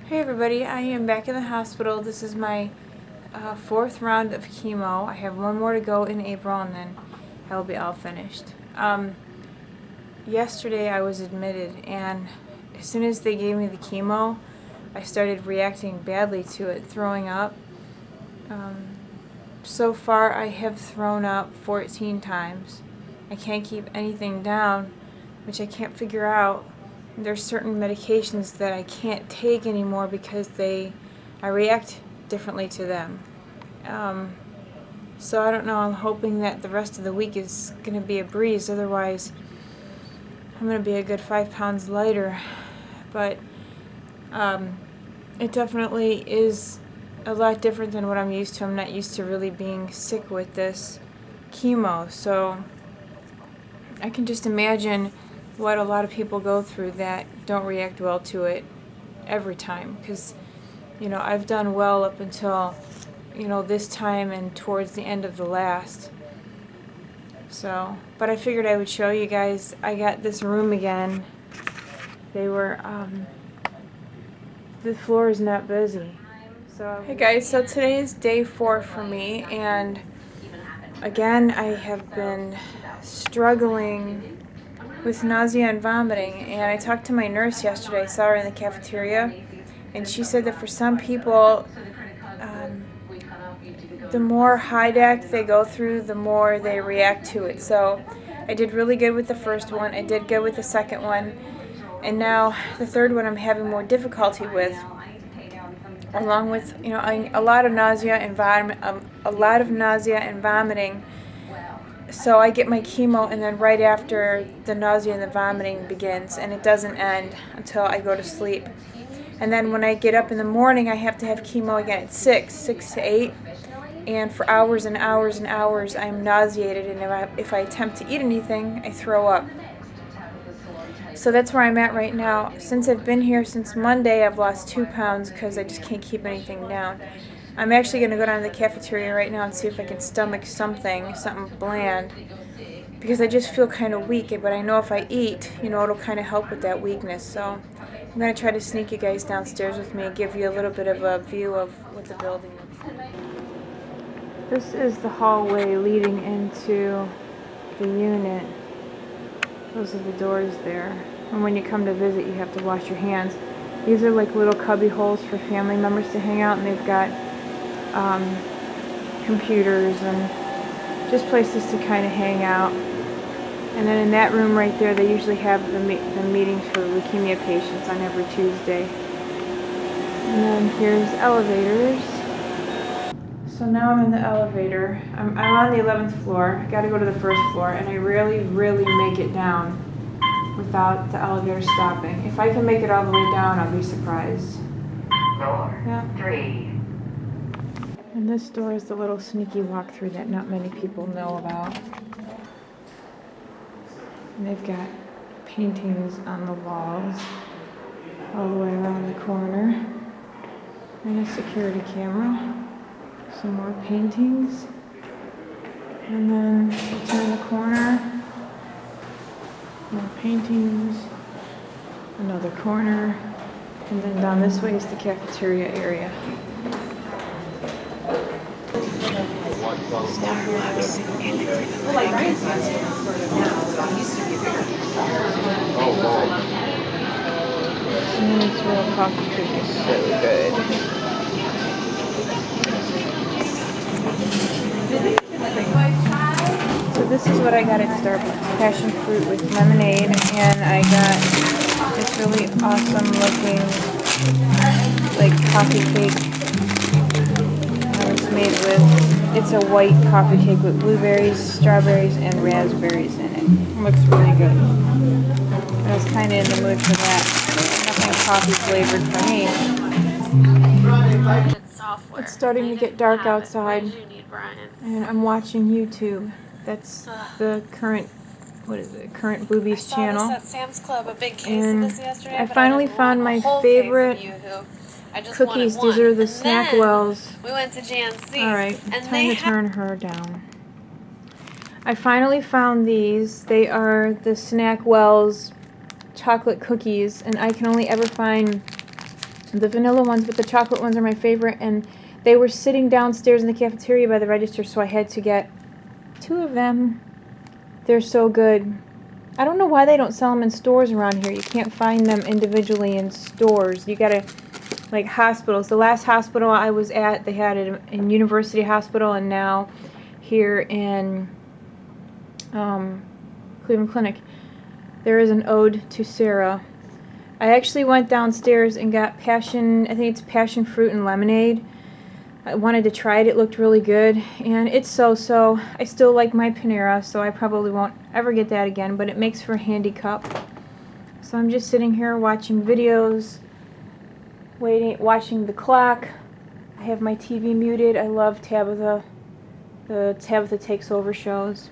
Hey everybody, I am back in the hospital. This is my fourth round of chemo. I have one more to go in April and then I will be all finished. Yesterday I was admitted, and as soon as they gave me the chemo, I started reacting badly to it, throwing up. So far I have thrown up 14 times. I can't keep anything down, which I can't figure out. There's certain medications that I can't take anymore because I react differently to them. So I don't know, I'm hoping that the rest of the week is going to be a breeze, otherwise I'm going to be a good 5 pounds lighter. But it definitely is a lot different than what I'm used to. I'm not used to really being sick with this chemo, so I can just imagine what a lot of people go through that don't react well to it every time, because I've done well up until this time and towards the end of the last. So, but I figured I would show you guys. I got this room again. They were the floor is not busy. So hey guys, so today is day 4 for me, and again I have been struggling with nausea and vomiting, and I talked to my nurse yesterday. I saw her in the cafeteria, and she said that for some people, the more HIDAC they go through, the more they react to it. So I did really good with the first one, I did good with the second one, and now the third one I'm having more difficulty with, along with a lot of nausea and vomiting. So I get my chemo, and then right after, the nausea and the vomiting begins, and it doesn't end until I go to sleep. And then when I get up in the morning, I have to have chemo again at 6 to 8, and for hours and hours and hours I'm nauseated, and if I attempt to eat anything, I throw up. So that's where I'm at right now. Since I've been here since Monday, I've lost 2 pounds because I just can't keep anything down. I'm actually going to go down to the cafeteria right now and see if I can stomach something bland, because I just feel kind of weak, but I know if I eat, it'll kind of help with that weakness. So I'm going to try to sneak you guys downstairs with me and give you a little bit of a view of what the building is. This is the hallway leading into the unit. Those are the doors there. And when you come to visit, you have to wash your hands. These are like little cubby holes for family members to hang out, and they've got computers and just places to kind of hang out. And then in that room right there, they usually have the meetings for leukemia patients on every Tuesday. And then here's elevators. So now I'm in the elevator. I'm on the 11th floor. I got to go to the first floor, and I rarely make it down without the elevator stopping. If I can make it all the way down, I'll be surprised. Door 3. And this door is the little sneaky walkthrough that not many people know about. And they've got paintings on the walls all the way around the corner. And a security camera. Some more paintings. And then turn the corner. More paintings. Another corner. And then down this way is the cafeteria area. Starbucks and the and this real coffee cake is so good. So this is what I got at Starbucks. Passion fruit with lemonade, and I got this really awesome looking coffee cake. It's made with, it's a white coffee cake with blueberries, strawberries, and raspberries in it. It looks really good. I was kind of in the mood for that. Nothing coffee flavored for me. It's starting to get dark outside, and I'm watching YouTube. That's the current, Current Boobies channel. At Sam's Club, a big case And of this yesterday. I finally found my favorite cookies. These are the Snackwells. We went to GNC. Alright, time to turn her down. I finally found these. They are the Snackwells chocolate cookies, and I can only ever find The vanilla ones, but the chocolate ones are my favorite, and they were sitting downstairs in the cafeteria by the register, so I had to get 2 of them. They're so good. I don't know why they don't sell them in stores around here. You can't find them individually in stores. You gotta, like hospitals. The last hospital I was at, they had it in University Hospital, and now here in Cleveland Clinic, there is an ode to Sarah. I actually went downstairs and got passion, I think it's passion fruit and lemonade. I wanted to try it. It looked really good, and it's so-so. I still like my Panera, so I probably won't ever get that again, but it makes for a handy cup. So I'm just sitting here watching videos, watching the clock. I have my TV muted. I love Tabitha, the Tabitha Takes Over shows.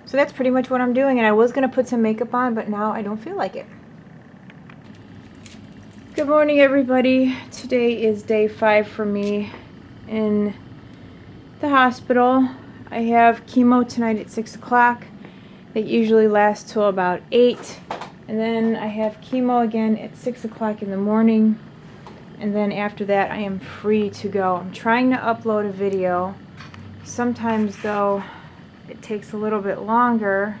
So that's pretty much what I'm doing, and I was going to put some makeup on, but now I don't feel like it. Good morning, everybody. Today is day 5 for me in the hospital. I have chemo tonight at 6 o'clock. It usually lasts till about 8. And then I have chemo again at 6 o'clock in the morning. And then after that, I am free to go. I'm trying to upload a video. Sometimes, though, it takes a little bit longer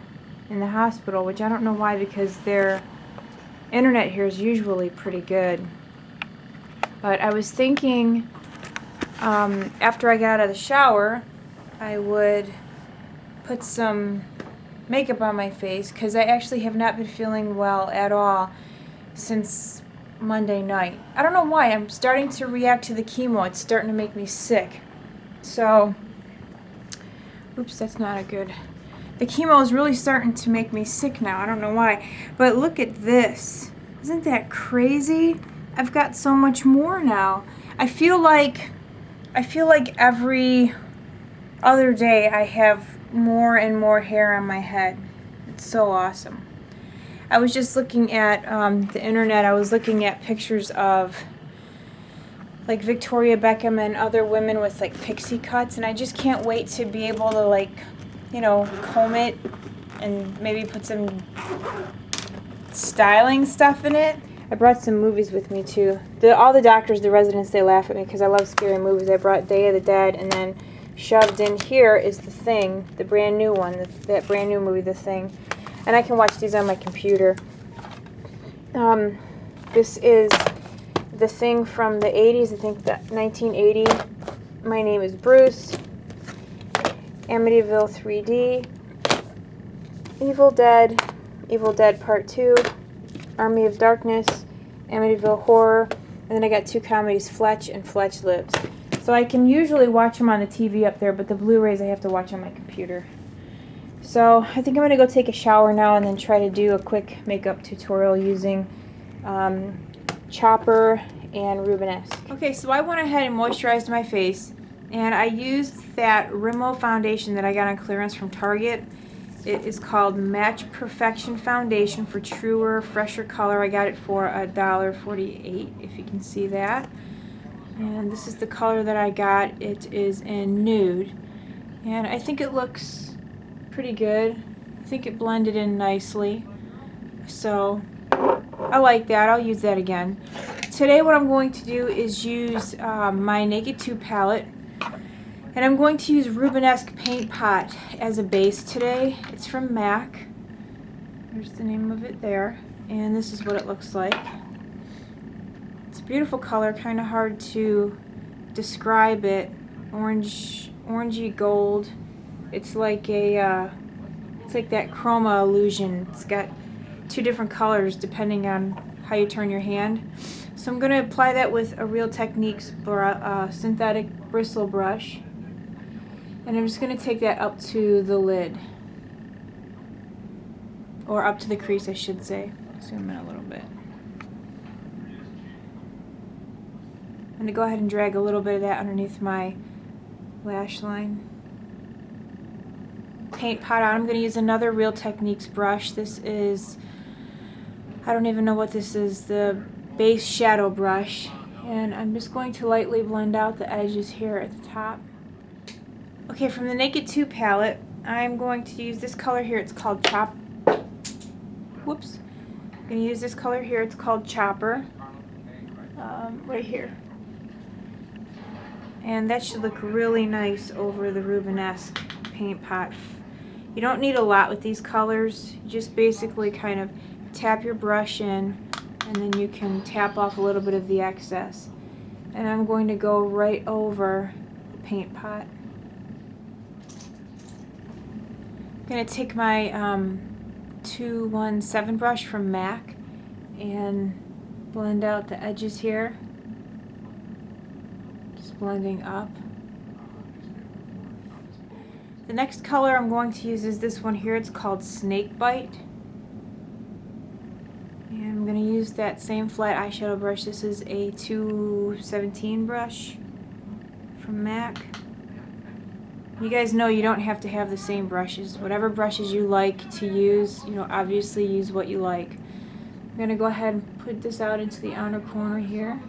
in the hospital, which I don't know why, because their internet here is usually pretty good. But I was thinking after I got out of the shower, I would put some makeup on my face, because I actually have not been feeling well at all since Monday night. I don't know why. I'm starting to react to the chemo. It's starting to make me sick. So, oops, that's not a good... The chemo is really starting to make me sick now. I don't know why. But look at this. Isn't that crazy? I've got so much more now. I feel like every other day I have more and more hair on my head. It's so awesome. I was just looking at the internet. I was looking at pictures of like Victoria Beckham and other women with like pixie cuts, and I just can't wait to be able to, like, you know, comb it and maybe put some styling stuff in it. I brought some movies with me too. All the doctors, the residents, they laugh at me because I love scary movies. I brought Day of the Dead, and then shoved in here is The Thing, the brand new one, that brand new movie, The Thing. And I can watch these on my computer. This is The Thing from the 80s, I think that 1980. My Name is Bruce. Amityville 3D, Evil Dead Part 2, Army of Darkness, Amityville Horror, and then I got 2 comedies, Fletch and Fletch Lives. So I can usually watch them on the TV up there, but the Blu-rays I have to watch on my computer. So I think I'm going to go take a shower now and then try to do a quick makeup tutorial using Chopper and Rubenesque. Okay, so I went ahead and moisturized my face. And I used that Rimmel foundation that I got on clearance from Target. It is called Match Perfection Foundation for truer, fresher color. I got it for $1.48, if you can see that. And this is the color that I got. It is in nude. And I think it looks pretty good. I think it blended in nicely. So I like that. I'll use that again. Today what I'm going to do is use my Naked 2 palette. And I'm going to use Rubenesque Paint Pot as a base today. It's from MAC. There's the name of it there. And this is what it looks like. It's a beautiful color, kind of hard to describe it. Orangey gold. It's like a, it's like that chroma illusion. It's got 2 different colors depending on how you turn your hand. So I'm going to apply that with a Real Techniques synthetic bristle brush. And I'm just going to take that up to the lid. Or up to the crease, I should say. Zoom in a little bit. I'm going to go ahead and drag a little bit of that underneath my lash line. Paint pot on. I'm going to use another Real Techniques brush. This is, I don't even know what this is, the base shadow brush. And I'm just going to lightly blend out the edges here at the top. Okay, from the Naked 2 palette, I'm going to use this color here. It's called Whoops. I'm going to use this color here. It's called Chopper. right here. And that should look really nice over the Rubenesque paint pot. You don't need a lot with these colors. You just basically kind of tap your brush in, and then you can tap off a little bit of the excess. And I'm going to go right over the paint pot. I'm going to take my 217 brush from MAC and blend out the edges here. Just blending up. The next color I'm going to use is this one here. It's called Snake Bite. And I'm going to use that same flat eyeshadow brush. This is a 217 brush from MAC. You guys know you don't have to have the same brushes. Whatever brushes you like to use, you know, obviously use what you like. I'm going to go ahead and put this out into the outer corner here.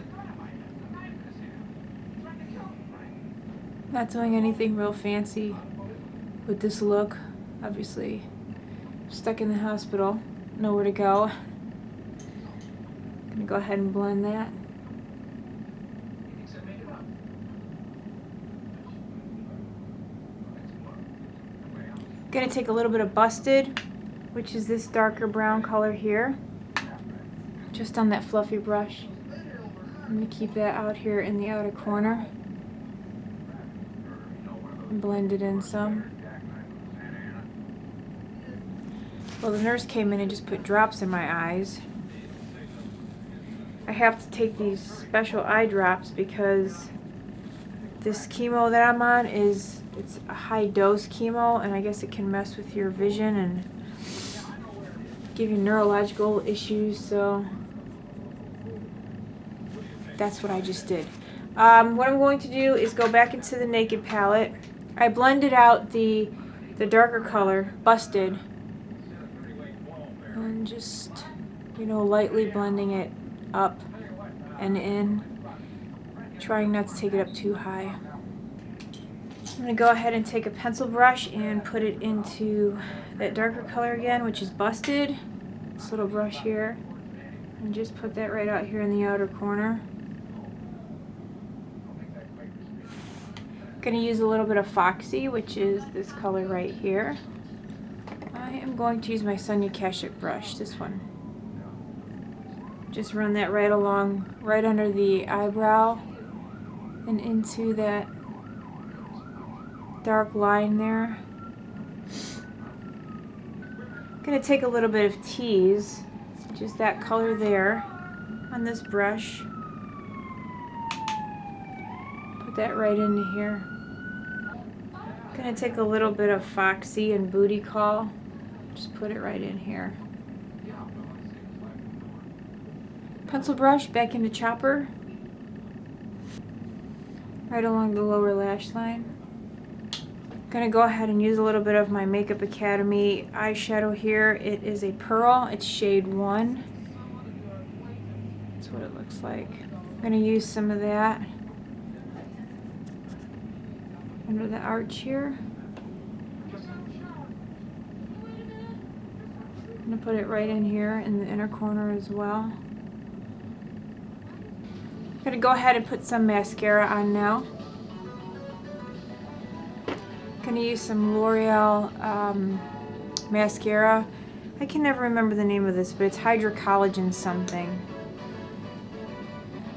Not doing anything real fancy with this look. Obviously stuck in the hospital, nowhere to go. I'm going to go ahead and blend that. I'm going to take a little bit of Busted, which is this darker brown color here, just on that fluffy brush. I'm going to keep that out here in the outer corner and blend it in some. Well, the nurse came in and just put drops in my eyes. I have to take these special eye drops because this chemo that I'm on it's a high dose chemo, and I guess it can mess with your vision and give you neurological issues, so that's what I just did. What I'm going to do is go back into the Naked palette. I blended out the darker color, Busted, and just, you know, lightly blending it up and in, trying not to take it up too high. I'm going to go ahead and take a pencil brush and put it into that darker color again, which is Busted, this little brush here, and just put that right out here in the outer corner. I'm going to use a little bit of Foxy, which is this color right here. I am going to use my Sonia Kashuk brush, this one. Just run that right along, right under the eyebrow and into that dark line there. I'm going to take a little bit of Tease, just that color there, on this brush. Put that right into here. I'm going to take a little bit of Foxy and Booty Call. Just put it right in here. Pencil brush back into Chopper. Right along the lower lash line. I'm going to go ahead and use a little bit of my Makeup Academy eyeshadow here. It is a Pearl. It's shade 1. That's what it looks like. I'm going to use some of that under the arch here. I'm going to put it right in here in the inner corner as well. I'm going to go ahead and put some mascara on now. I'm going to use some L'Oreal mascara. I can never remember the name of this, but it's Hydrocollagen something.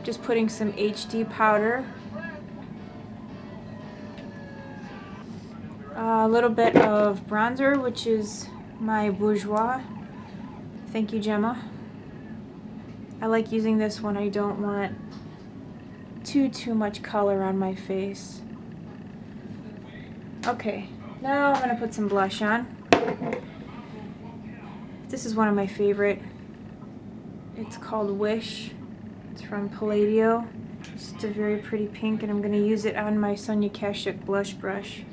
Just putting some HD powder. A little bit of bronzer, which is my Bourjois. Thank you, Gemma. I like using this when I don't want too much color on my face. Okay, now I'm going to put some blush on. This is one of my favorite. It's called Wish. It's from Palladio. It's a very pretty pink, and I'm going to use it on my Sonia Kashuk blush brush.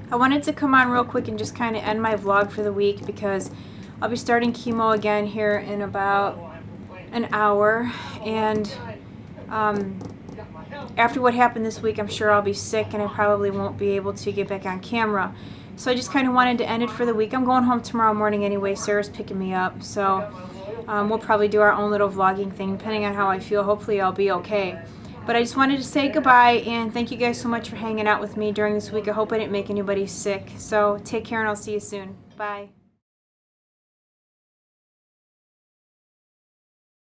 I wanted to come on real quick and just kind of end my vlog for the week because I'll be starting chemo again here in about an hour, and after what happened this week, I'm sure I'll be sick and I probably won't be able to get back on camera. So I just kind of wanted to end it for the week. I'm going home tomorrow morning anyway. Sarah's picking me up, so we'll probably do our own little vlogging thing depending on how I feel. Hopefully I'll be okay. But I just wanted to say goodbye and thank you guys so much for hanging out with me during this week. I hope I didn't make anybody sick. So take care and I'll see you soon. Bye.